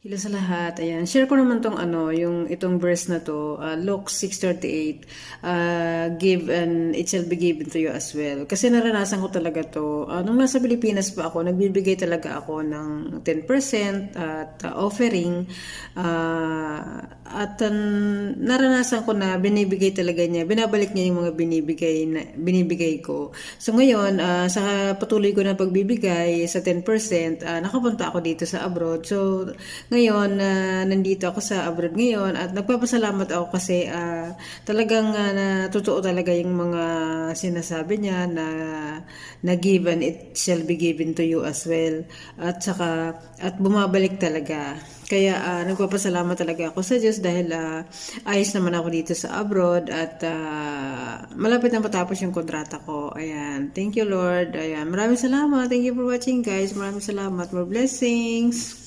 Hello sa lahat. Ayan, share ko naman tong yung itong verse na to, Luke 6:38, give and it shall be given to you as well. Kasi naranasan ko talaga to. Nung nasa Pilipinas pa ako, nagbibigay talaga ako ng 10% at offering. Naranasan ko na binibigay talaga niya, binabalik niya yung mga binibigay ko. So ngayon, sa patuloy ko na pagbibigay sa 10%, nakapunta ako dito sa abroad. So ngayon, nandito ako sa abroad ngayon at nagpapasalamat ako kasi talagang totoo talaga yung mga sinasabi niya na give and it shall be given to you as well. At bumabalik talaga. Kaya nagpapasalamat talaga ako sa Diyos dahil ayos naman ako dito sa abroad at malapit na matapos yung kontrata ko. Ayan. Thank you Lord. Ayan. Maraming salamat. Thank you for watching guys. Maraming salamat. More blessings.